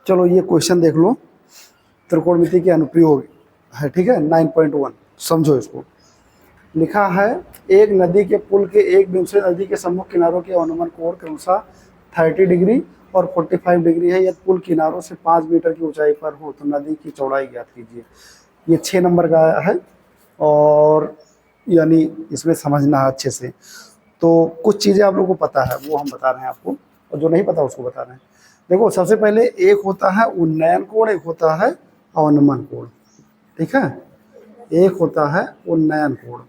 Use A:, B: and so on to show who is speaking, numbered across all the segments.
A: चलो ये क्वेश्चन देख लो, त्रिकोणमिति के अनुप्रयोग है, ठीक है, 9.1। समझो इसको। लिखा है एक नदी के पुल के एक बिंदु से नदी के सम्मुख किनारों के अनुमान कोण क्रमशः 30 डिग्री और 45 डिग्री है। यदि पुल किनारों से 5 मीटर की ऊंचाई पर हो तो नदी की चौड़ाई ज्ञात कीजिए। ये 6 नंबर का है और यानी इसमें समझना है अच्छे से। तो कुछ चीज़ें आप लोगों को पता है वो हम बता रहे हैं आपको, और जो नहीं पता उसको बता रहे हैं। देखो, सबसे पहले एक होता है उन्नयन कोण, एक होता है अवनमन कोण, ठीक है। एक होता है उन्नयन कोण,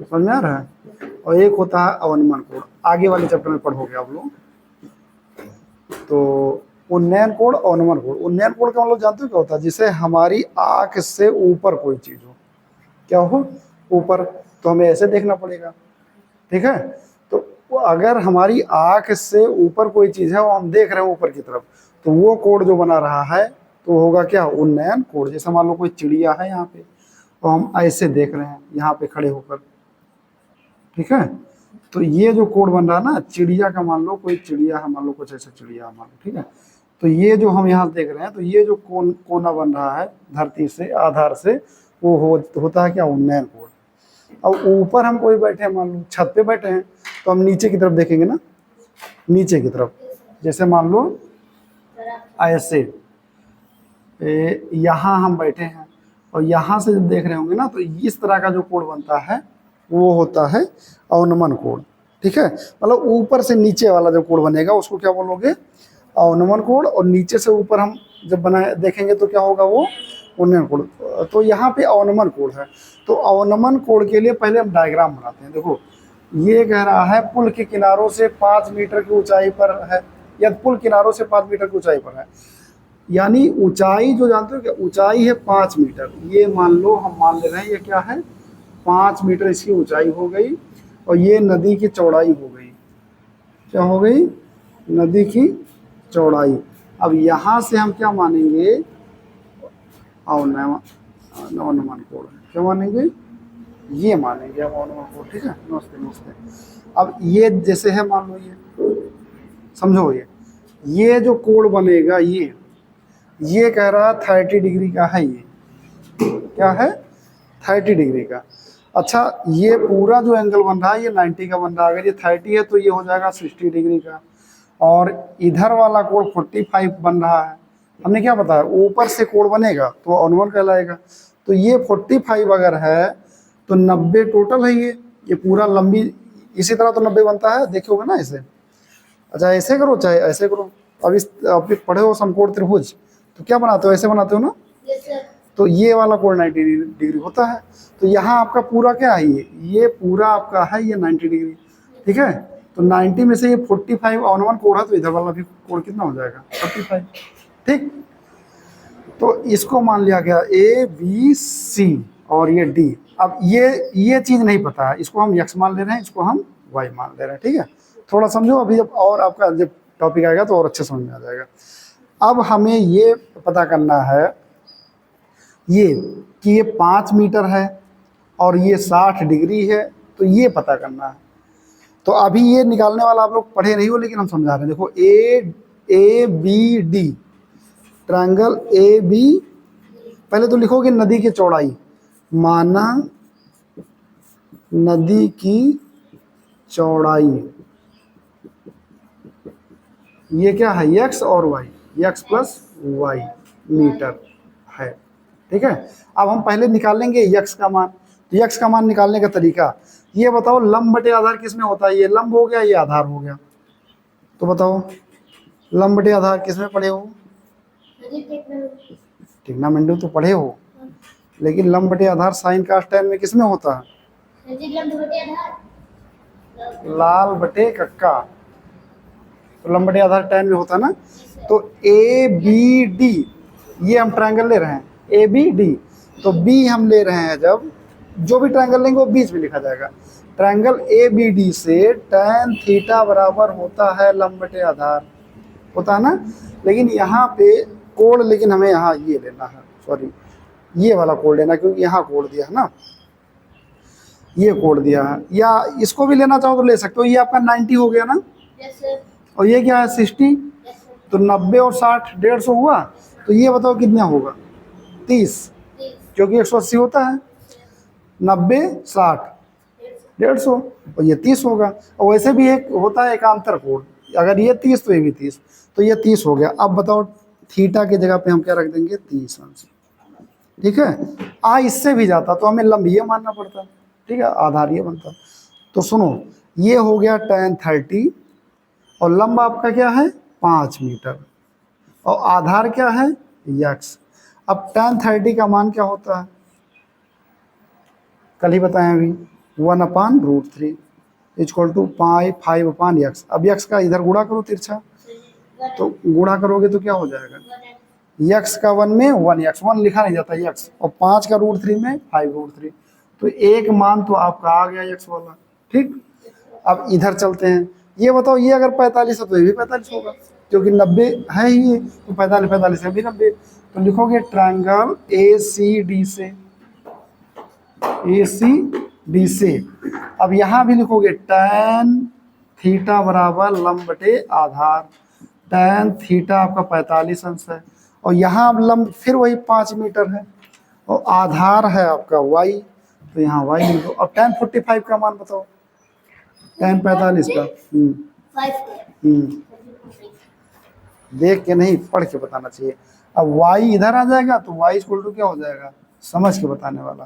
A: समझ में आ रहा है, और एक होता है अवनमन कोण। आगे वाले चैप्टर में पढ़ोगे आप लोग। तो उन्नयन कोण, अवनमन कोण। उन्नयन कोण का मतलब जानते हो क्या होता है? जिसे हमारी आंख से ऊपर कोई चीज हो, क्या हो, ऊपर, तो हमें ऐसे देखना पड़ेगा, ठीक है। तो अगर हमारी आंख से ऊपर कोई चीज है और हम देख रहे हैं ऊपर की तरफ, तो वो कोण जो बना रहा है तो होगा क्या, उन्नयन कोण। जैसे मान लो कोई चिड़िया है यहाँ पे, तो हम ऐसे देख रहे हैं यहाँ पे खड़े होकर, ठीक है। तो ये जो कोण बन रहा है ना चिड़िया का, मान लो कोई चिड़िया है, मान लो कुछ ऐसा चिड़िया मान लो, ठीक है। तो ये जो हम यहाँ देख रहे हैं, तो ये जो कोना बन रहा है धरती से, आधार से, वो होता है क्या, उन्नयन कोण। अब ऊपर हम कोई बैठे हैं, मान लो छत पे बैठे हैं, तो हम नीचे की तरफ देखेंगे ना, नीचे की तरफ। जैसे मान लो ऐसे यहाँ हम बैठे हैं और यहाँ से जब देख रहे होंगे ना, तो इस तरह का जो कोण बनता है वो होता है अवनमन कोण, ठीक है। मतलब ऊपर से नीचे वाला जो कोण बनेगा उसको क्या बोलोगे, अवनमन कोण। और नीचे से ऊपर हम जब बनाए देखेंगे तो क्या होगा, वो उन्नयन कोण। तो यहाँ पे अवनमन कोण है। तो अवनमन कोण के लिए पहले हम डायग्राम बनाते हैं। देखो, ये कह रहा है पुल के किनारों से 5 मीटर की ऊंचाई पर है, या पुल किनारों से 5 मीटर की ऊंचाई पर है, यानी ऊंचाई जो जानते हो क्या, ऊंचाई है 5 मीटर। ये मान लो, हम मान ले रहे हैं ये क्या है, 5 मीटर इसकी ऊंचाई हो गई, और ये नदी की चौड़ाई हो गई। क्या हो गई, नदी की चौड़ाई। अब यहाँ से हम क्या मानेंगे, अवनमन कोण। क्या मानेंगे, ये मानेंगे हम अवनमन कोण, ठीक है। नमस्ते नमस्ते। अब ये जैसे है, मान लो ये, समझो ये जो कोण बनेगा, ये कह रहा है 30 डिग्री का है। ये क्या है, 30 डिग्री का। अच्छा, ये पूरा जो एंगल बन रहा है ये 90 का बन रहा है। अगर ये 30 है तो ये हो जाएगा 60 डिग्री का, और इधर वाला कोण 45 बन रहा है। हमने क्या बताया, ऊपर से कोण बनेगा तो अवनमन कहलाएगा। तो ये 45 अगर है तो 90 टोटल है। ये पूरा लंबी, इसी तरह तो 90 बनता है, देखोगे ना ऐसे। अच्छा, ऐसे करो चाहे ऐसे करो। अब इस आप पढ़े हो समकोण त्रिभुज, तो क्या बनाते हो, ऐसे बनाते हो ना। तो ये वाला कोण 90 डिग्री होता है। तो यहाँ आपका पूरा क्या है, ये पूरा आपका है ये 90 डिग्री, ठीक है। तो 90 में से ये 45 अवनमन कोण है, तो इधर वाला भी कोण कितना हो जाएगा, 45, ठीक। तो इसको मान लिया गया A B C और ये D। अब ये चीज नहीं पता है, इसको हम x मान ले रहे हैं, इसको हम y मान ले रहे हैं, ठीक है। थोड़ा समझो, अभी जब और आपका जब टॉपिक आएगा तो और अच्छे समझ में आ जाएगा। अब हमें ये पता करना है ये कि ये 5 मीटर है और ये 60 डिग्री है, तो ये पता करना है। तो अभी ये निकालने वाला आप लोग पढ़े नहीं हो, लेकिन हम समझा रहे हैं। देखो, A B D, triangle A B. पहले तो लिखोगे नदी की चौड़ाई, माना नदी की चौड़ाई, ये क्या है, x और y, x plus Y metre है, ठीक है। अब हम पहले निकालेंगे x का मान। तो x का मान निकालने का तरीका, ये बताओ लंब बटे आधार किस में होता है। ये लंब हो गया, ये आधार हो गया। तो बताओ लंब बटे आधार किस में पढ़े हो, ट्रिग्नोमेट्री तो पढ़े हो, लेकिन लंब बटे आधार साइन कास टैन में किस में होता है, लाल बटे कक्का। तो लंब बटे आधार टैन में होता है ना। तो ए बी डी, ये हम ट्रायंगल ले रहे हैं ए बी डी। तो बी हम ले रहे हैं, जब जो भी ट्रायंगल लेंगे वो बीच में लिखा जाएगा। ट्रायंगल ए बी डी से tan थीटा बराबर होता है लंब बटे आधार, होता है ना। लेकिन यहाँ पे कोण, लेकिन हमें यहाँ ये लेना है, सॉरी ये वाला कोण लेना, क्योंकि यहाँ कोण दिया है ना, ये कोण दिया है। या इसको भी लेना चाहो तो ले सकते हो। ये आपका 90 हो गया ना, और ये क्या है 60। तो 90 और 60 150 हुआ, तो ये बताओ कितना होगा? 30, क्योंकि 180 होता है, 90 60 150 और ये 30 होगा। और वैसे भी एक होता है एकांतर कोण, अगर ये 30 तो ये भी 30, तो ये 30 हो गया। अब बताओ थीटा की जगह पे हम क्या रख देंगे? 30 अंश। ठीक है, इससे भी जाता तो हमें लंब ये मानना पड़ता, ठीक है, आधार ये बनता। तो सुनो, ये हो गया tan 30 और लंब आपका क्या है? 5 मीटर और आधार क्या है? यक्स। अब tan 30 का मान क्या होता है? कल ही बताएं अभी, 1/√3 इक्वल टू 5/x। अब यक्स का इधर गुणा करो तिरछा, तो गुणा करोगे तो क्या हो जाएगा? यक्स का 1 में 1x, 1 लिखा नहीं जाता यक्स, और 5 का √3 में 5√3, तो एक मान तो आपका आ गया यक्स वाला। ठीक, अब इधर चलते हैं। ये बताओ, ये अगर 45 है तो ये भी 45 होगा, क्योंकि 90 है ही ये, तो 45 है भी 90। तो लिखोगे ट्रायंगल ACD से। अब यहाँ भी लिखोगे tan थीटा बराबर लंब बटे आधार। tan थीटा आपका 45 अंश है, और यहाँ अब लंब फिर वही 5 मीटर है, और आधार है आपका y, तो यहाँ y लिखो। अब tan 45 का मान बताओ, tan 45 का। देख के नहीं, पढ़ के बताना चाहिए। अब y इधर आ जाएगा तो y इक्वल टू क्या हो जाएगा? समझ के बताने वाला,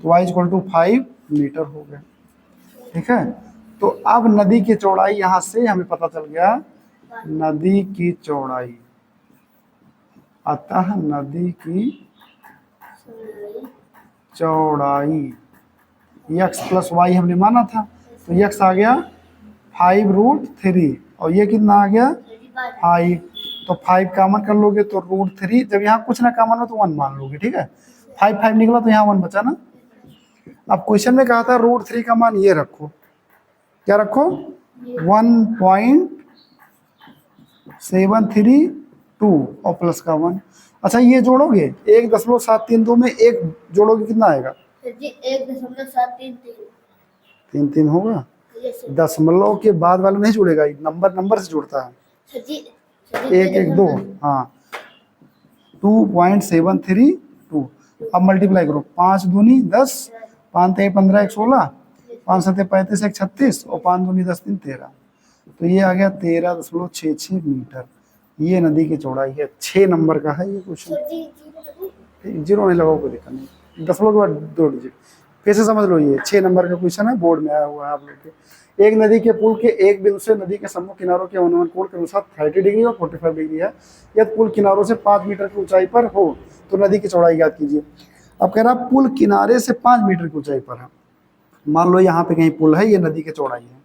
A: तो y इक्वल टू 5 मीटर हो गया। ठीक है, तो अब नदी की चौड़ाई यहाँ से हमें पता चल गया, नदी की चौड़ाई, अतः नदी की चौड़ाई x प्लस वाई हमने माना था, तो x आ गया 5√3 और ये कितना आ गया? 5। तो 5 कॉमन कर लोगे तो √3, जब यहाँ कुछ ना कॉमन हो तो 1 मान लोगे। ठीक है, 5 निकला तो यहाँ 1 बचा ना। अब क्वेश्चन में कहा था √3 का मान ये रखो, क्या रखो? 1.732 और प्लस का 1। अच्छा, ये जोड़ोगे 1.732 में एक जोड़ोगे कितना आएगा? 1.733 होगा। दशमलव के बाद वाला नहीं जुड़ेगा, नंबर से जुड़ता है। 112, हाँ 2.732। अब मल्टीप्लाई करो, 5 दूनी 10, 5 3 15 1 16, 5 7 35 1 36 और 5 दूनी 10 3 13, तो ये आ गया 13.66 मीटर। ये नदी की चौड़ाई है। 6 नंबर का है ये क्वेश्चन। जीरो नहीं लगाओ, कोई दिक्कत नहीं, दशमलव के बाद 2 डिजिट। फिर से समझ लो, ये 6 नंबर का क्वेश्चन है, बोर्ड में आया हुआ है आप लोग के। एक नदी के पुल के एक बिंदु से नदी के सम्मुख किनारों के अनुमान कोण के अनुसार 30 डिग्री और 45 डिग्री है। यदि पुल किनारों से 5 मीटर की ऊंचाई पर हो तो नदी की चौड़ाई ज्ञात कीजिए। अब कह रहा पुल किनारे से 5 मीटर की ऊंचाई पर है। मान लो यहाँ पे कहीं पुल है, ये नदी की चौड़ाई है,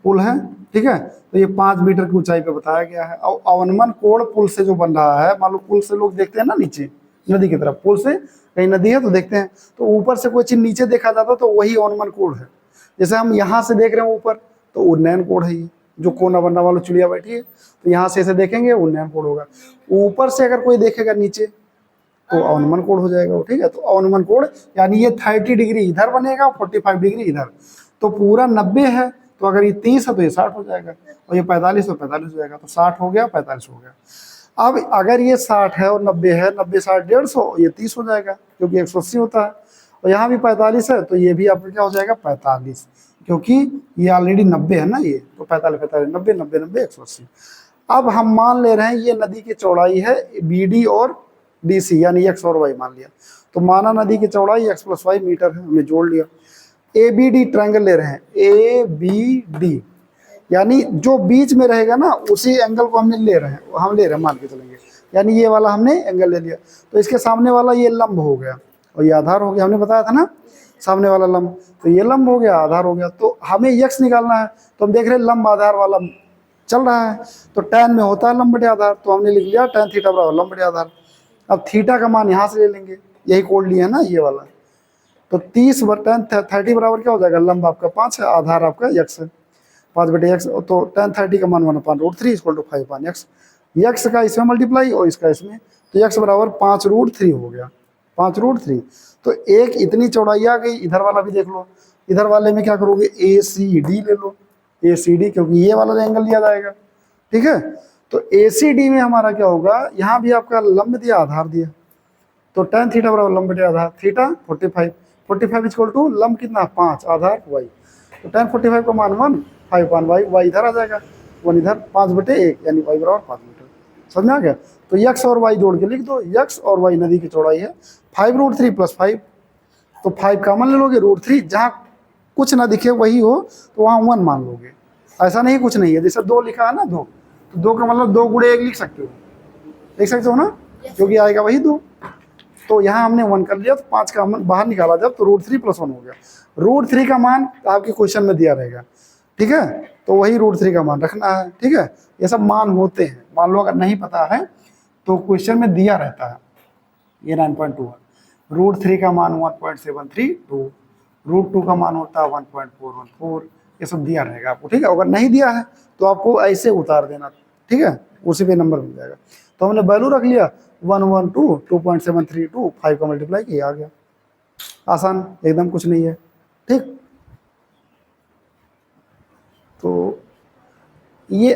A: पुल है, ठीक है, तो ये 5 मीटर की ऊंचाई पे बताया गया है। और अवनमन कोण पुल से जो बन रहा है, मान लो पुल से लोग देखते हैं ना नीचे नदी की तरफ, पुल से कहीं नदी है तो देखते हैं, तो ऊपर से कोई चीज नीचे देखा जाता तो वही अवनमन कोण है। जैसे हम यहाँ से देख रहे हैं ऊपर, तो उन्नयन कोण है, ये जो कोना बनना वाला चिड़िया बैठी है, तो यहाँ से ऐसे देखेंगे उन्नयन कोण होगा। ऊपर से अगर कोई देखेगा नीचे तो अवनमन कोण हो जाएगा, ठीक है। तो अवनमन कोण यानी ये 30 डिग्री इधर बनेगा, 45 डिग्री इधर, तो पूरा 90 है, तो अगर ये 30 है तो ये 60 हो जाएगा, और ये 45 तो 45 हो जाएगा, तो 60 हो गया, 45 हो गया। अब अगर ये 60 है और 90 है, 90 60 150, ये 30 हो जाएगा, क्योंकि 180 होता है, और यहाँ भी 45 है, तो ये भी आपका क्या हो जाएगा? 45, क्योंकि ये ऑलरेडी 90 है ना, ये तो 45 45 90 90 90 180। अब हम मान ले रहे हैं ये नदी की चौड़ाई है BD और DC, यानी x और y मान लिया, तो माना नदी की चौड़ाई x प्लस वाई मीटर है, हमने जोड़ लिया। ABD ट्रायंगल ले रहे हैं, ABD यानी जो बीच में रहेगा ना उसी एंगल को हमने ले रहे हैं, हम ले रहे हैं, मान के चलेंगे, यानी ये वाला हमने एंगल ले लिया, तो इसके सामने वाला ये लंब हो गया और ये आधार हो गया। हमने बताया था ना सामने वाला लंब, तो ये लंब हो गया, आधार हो गया। तो हमें x निकालना है, तो हम देख रहे हैं लंब आधार वाला चल रहा है, तो tan में होता है लंब बटे आधार, तो हमने लिख लिया tan थीटा बराबर लंब बटे आधार। अब थीटा का मान यहाँ से ले लेंगे, यही कोड लिया है ना ये वाला, तो 30 tan 30 बराबर क्या हो जाएगा? लंब आपका 5 है, आधार आपका x है, 5 बटे x, तो tan 30 का मान 1/√3 इक्वल टू 5/x। x का इसमें मल्टीप्लाई और इसका इसमें, तो x बराबर 5√3 हो गया, 5√3। तो एक इतनी चौड़ाई आ गई। इधर वाला भी देख लो, इधर वाले में क्या करोगे? ACD ले लो, ACD, क्योंकि ये वाला एंगल लिया जाएगा, ठीक है। तो ACD में हमारा क्या होगा, यहाँ भी आपका लंब दिया आधार दिया, तो tan थीटा बराबर लंब बटे आधार, थीटा 45, 45 इक्वल टू लंब कितना 5, आधार y, तो tan 45 का मान 1, 5 अपान y इधर आ जाएगा, 1 इधर, 5/1 यानी y बराबर 5 मीटर। समझ में आ गया? तो x और y जोड़ के लिख दो, x और y नदी की चौड़ाई है 5√3 + 5, तो 5 कॉमन ले लोगे, √3, जहाँ कुछ ना दिखे वही हो तो वहाँ 1 मान लोगे, ऐसा नहीं कुछ नहीं है, जैसे 2 लिखा है ना 2, तो 2 का मतलब 2 × 1 लिख सकते हो ना, क्योंकि आएगा वही 2, तो यहाँ हमने 1 कर लिया, तो 5 का बाहर निकाला जब तो √3 + 1 हो गया, √3 का मान आपके क्वेश्चन में दिया रहेगा, ठीक है, तो वही √3 का मान रखना है, ठीक है, ये सब मान होते हैं, मान लो अगर नहीं पता है तो क्वेश्चन में दिया रहता है, ये 9.2 है, √3 का मान 1.732, √2 का मान होता है 1.414, ये सब दिया रहेगा आपको, ठीक है, अगर नहीं दिया है तो आपको ऐसे उतार देना, ठीक है, उसी पे नंबर मिल जाएगा। तो हमने वैल्यू रख लिया 112, 2.732, 5 का मल्टीप्लाई किया, आ गया, आसान एकदम, कुछ नहीं है, ठीक। तो ये